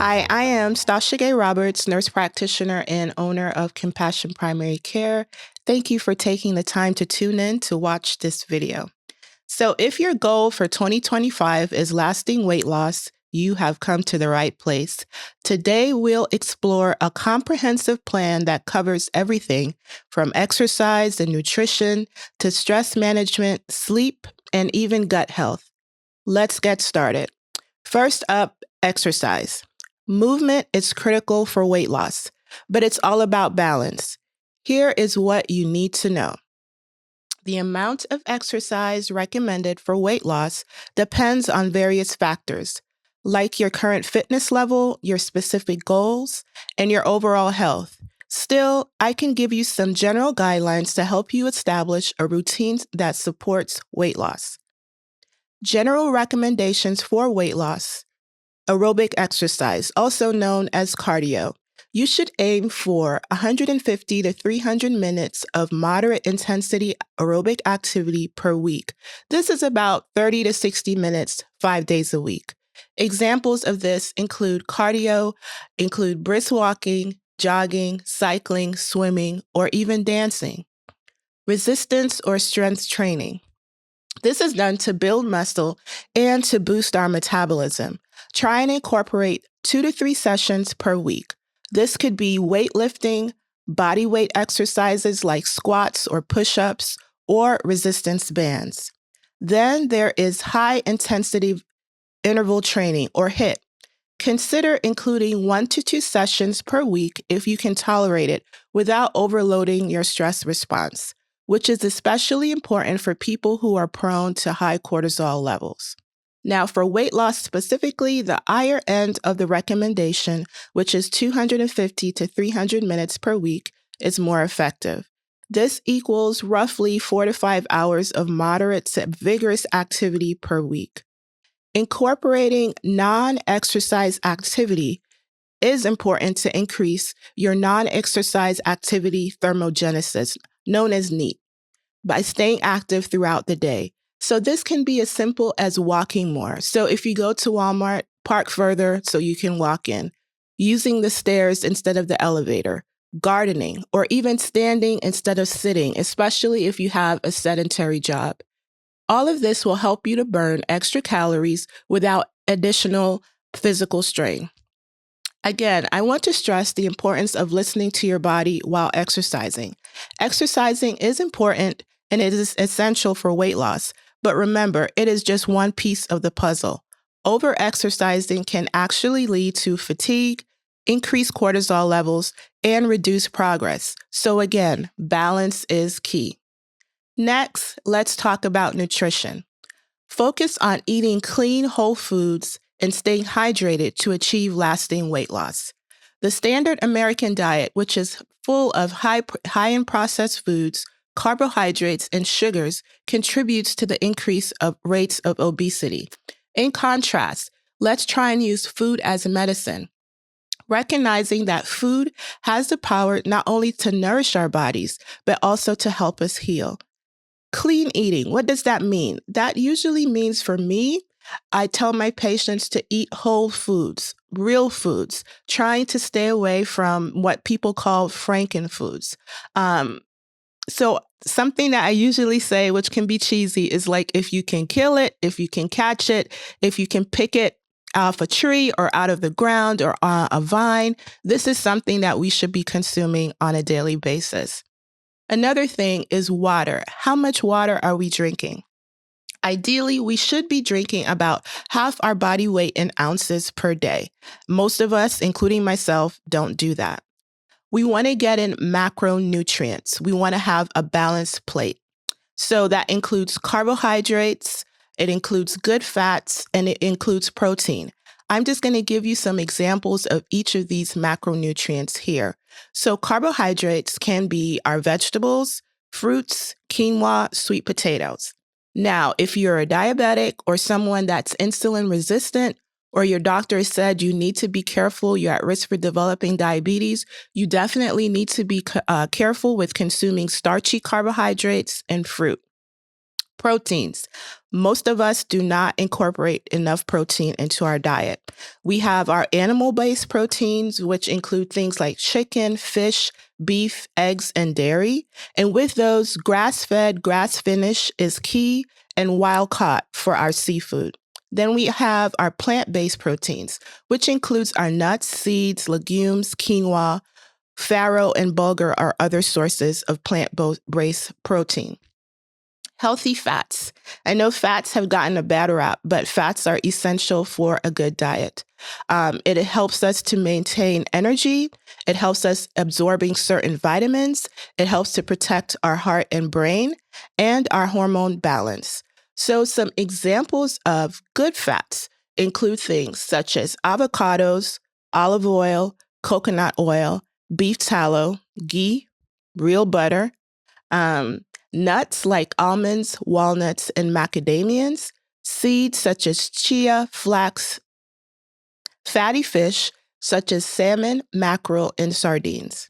Hi, I am Stasha-Gae Roberts, nurse practitioner and owner of Compassion Primary Care. Thank you for taking the time to tune in to watch this video. So if your goal for 2025 is lasting weight loss, you have come to the right place. Today, we'll explore a comprehensive plan that covers everything from exercise and nutrition to stress management, sleep, and even gut health. Let's get started. First up, exercise. Movement is critical for weight loss, but it's all about balance. Here is what you need to know. The amount of exercise recommended for weight loss depends on various factors, like your current fitness level, your specific goals, and your overall health. Still, I can give you some general guidelines to help you establish a routine that supports weight loss. General recommendations for weight loss. Aerobic exercise, also known as cardio. You should aim for 150 to 300 minutes of moderate intensity aerobic activity per week. This is about 30 to 60 minutes, 5 days a week. Examples of this include brisk walking, jogging, cycling, swimming, or even dancing. Resistance or strength training. This is done to build muscle and to boost our metabolism. Try and incorporate 2 to 3 sessions per week. This could be weightlifting, body weight exercises like squats or push-ups, or resistance bands. Then there is high intensity interval training or HIIT. Consider including 1 to 2 sessions per week if you can tolerate it without overloading your stress response, which is especially important for people who are prone to high cortisol levels. Now, for weight loss specifically, the higher end of the recommendation, which is 250 to 300 minutes per week, is more effective. This equals roughly 4 to 5 hours of moderate to vigorous activity per week. Incorporating non-exercise activity is important to increase your non-exercise activity thermogenesis, known as NEAT, by staying active throughout the day. So this can be as simple as walking more. So if you go to Walmart, park further so you can walk in, using the stairs instead of the elevator, gardening, or even standing instead of sitting, especially if you have a sedentary job. All of this will help you to burn extra calories without additional physical strain. Again, I want to stress the importance of listening to your body while exercising. Exercising is important and it is essential for weight loss, but remember, it is just one piece of the puzzle. Over-exercising can actually lead to fatigue, increased cortisol levels, and reduced progress. So again, balance is key. Next, let's talk about nutrition. Focus on eating clean, whole foods and staying hydrated to achieve lasting weight loss. The standard American diet, which is full of high in processed foods, carbohydrates, and sugars, contributes to the increase of rates of obesity. In contrast, let's try and use food as a medicine, recognizing that food has the power not only to nourish our bodies, but also to help us heal. Clean eating, what does that mean? That usually means, for me, I tell my patients to eat whole foods, real foods, trying to stay away from what people call frankenfoods. So something that I usually say, which can be cheesy, is like, if you can kill it, if you can catch it, if you can pick it off a tree or out of the ground or on a vine, this is something that we should be consuming on a daily basis. Another thing is water. How much water are we drinking? Ideally, we should be drinking about half our body weight in ounces per day. Most of us, including myself, don't do that. We want to get in macronutrients. We want to have a balanced plate. So that includes carbohydrates, it includes good fats, and it includes protein. I'm just going to give you some examples of each of these macronutrients here. So carbohydrates can be our vegetables, fruits, quinoa, sweet potatoes. Now, if you're a diabetic or someone that's insulin resistant, or your doctor said you need to be careful, you're at risk for developing diabetes, you definitely need to be careful with consuming starchy carbohydrates and fruit. Proteins. Most of us do not incorporate enough protein into our diet. We have our animal-based proteins, which include things like chicken, fish, beef, eggs, and dairy. And with those, grass-fed, grass-finished is key, and wild-caught for our seafood. Then we have our plant-based proteins, which includes our nuts, seeds, legumes, quinoa, farro, and bulgur are other sources of plant-based protein. Healthy fats. I know fats have gotten a bad rap, but fats are essential for a good diet. It helps us to maintain energy. It helps us absorbing certain vitamins. It helps to protect our heart and brain and our hormone balance. So some examples of good fats include things such as avocados, olive oil, coconut oil, beef tallow, ghee, real butter, nuts like almonds, walnuts, and macadamias, seeds such as chia, flax, fatty fish such as salmon, mackerel, and sardines.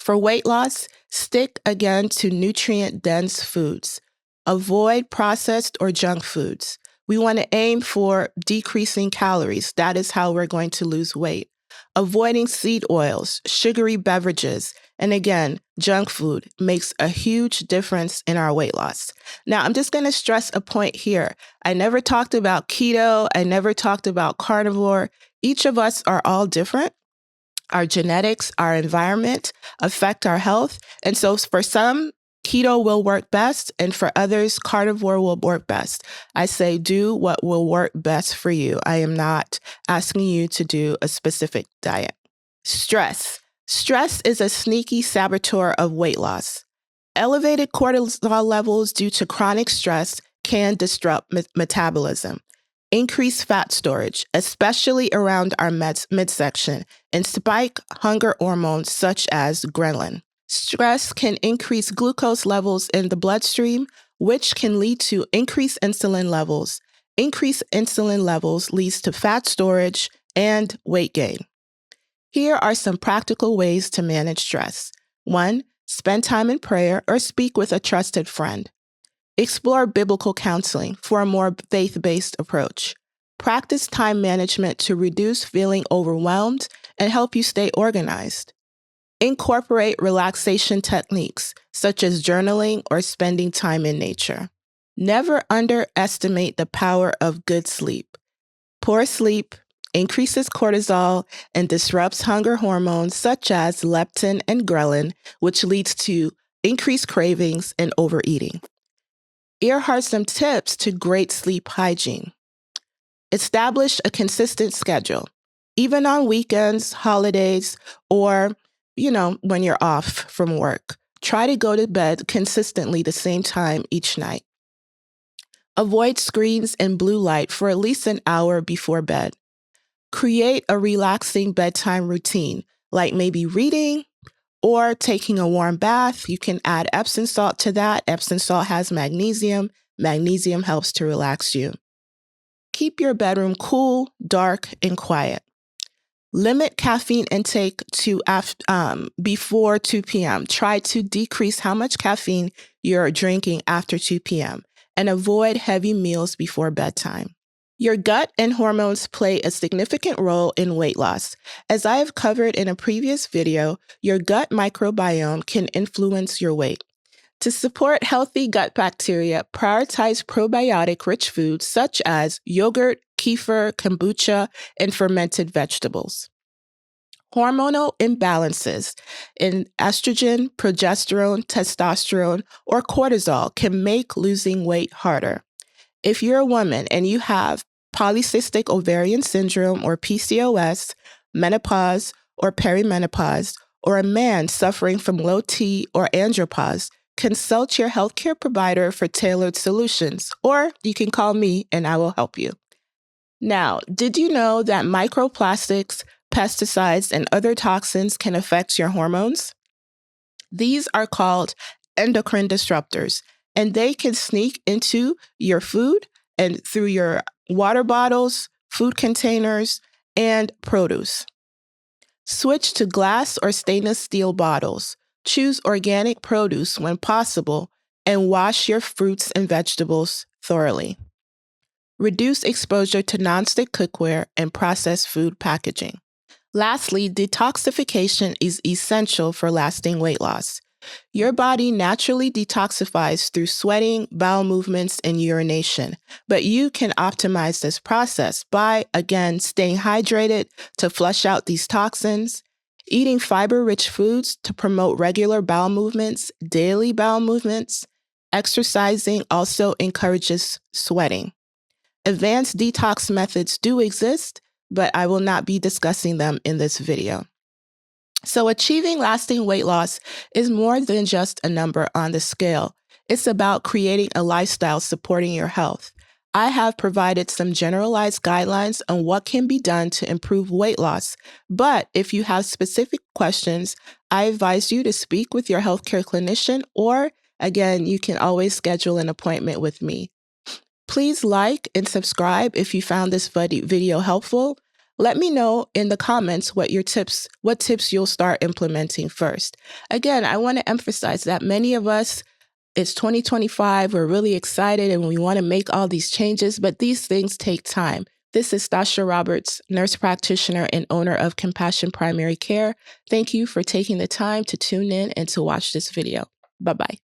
For weight loss, stick again to nutrient-dense foods. Avoid processed or junk foods. We want to aim for decreasing calories. That is how we're going to lose weight. Avoiding seed oils, sugary beverages, and again, junk food makes a huge difference in our weight loss. Now, I'm just going to stress a point here. I never talked about keto. I never talked about carnivore. Each of us are all different. Our genetics, our environment affect our health. And so for some, keto will work best, and for others, carnivore will work best. I say do what will work best for you. I am not asking you to do a specific diet. Stress. Stress is a sneaky saboteur of weight loss. Elevated cortisol levels due to chronic stress can disrupt metabolism, increase fat storage, especially around our midsection, and spike hunger hormones such as ghrelin. Stress can increase glucose levels in the bloodstream, which can lead to increased insulin levels. Increased insulin levels leads to fat storage and weight gain. Here are some practical ways to manage stress. 1. Spend time in prayer or speak with a trusted friend. Explore biblical counseling for a more faith-based approach. Practice time management to reduce feeling overwhelmed and help you stay organized. Incorporate relaxation techniques, such as journaling or spending time in nature. Never underestimate the power of good sleep. Poor sleep increases cortisol and disrupts hunger hormones such as leptin and ghrelin, which leads to increased cravings and overeating. Here are some tips to great sleep hygiene. Establish a consistent schedule, even on weekends, holidays, or when you're off from work. Try to go to bed consistently the same time each night. Avoid screens and blue light for at least an hour before bed. Create a relaxing bedtime routine, like maybe reading or taking a warm bath. You can add Epsom salt to that. Epsom salt has magnesium. Magnesium helps to relax you. Keep your bedroom cool, dark, and quiet. Limit caffeine intake to before 2 p.m. Try to decrease how much caffeine you're drinking after 2 p.m. and avoid heavy meals before bedtime. Your gut and hormones play a significant role in weight loss. As I have covered in a previous video, your gut microbiome can influence your weight. To support healthy gut bacteria, prioritize probiotic-rich foods such as yogurt, kefir, kombucha, and fermented vegetables. Hormonal imbalances in estrogen, progesterone, testosterone, or cortisol can make losing weight harder. If you're a woman and you have polycystic ovarian syndrome or PCOS, menopause or perimenopause, or a man suffering from low T or andropause, consult your healthcare provider for tailored solutions, or you can call me and I will help you. Now, did you know that microplastics, pesticides, and other toxins can affect your hormones? These are called endocrine disruptors, and they can sneak into your food and through your water bottles, food containers, and produce. Switch to glass or stainless steel bottles. Choose organic produce when possible, and wash your fruits and vegetables thoroughly. Reduce exposure to nonstick cookware and processed food packaging. Lastly, detoxification is essential for lasting weight loss. Your body naturally detoxifies through sweating, bowel movements, and urination, but you can optimize this process by, again, staying hydrated to flush out these toxins, eating fiber-rich foods to promote regular bowel movements, daily bowel movements. Exercising also encourages sweating. Advanced detox methods do exist, but I will not be discussing them in this video. So achieving lasting weight loss is more than just a number on the scale. It's about creating a lifestyle supporting your health. I have provided some generalized guidelines on what can be done to improve weight loss, but if you have specific questions, I advise you to speak with your healthcare clinician, or again, you can always schedule an appointment with me. Please like and subscribe if you found this video helpful. Let me know in the comments what tips you'll start implementing first. Again, I want to emphasize that many of us, it's 2025, we're really excited and we want to make all these changes, but these things take time. This is Stasha-Gae Roberts, nurse practitioner and owner of Compassion Primary Care. Thank you for taking the time to tune in and to watch this video. Bye-bye.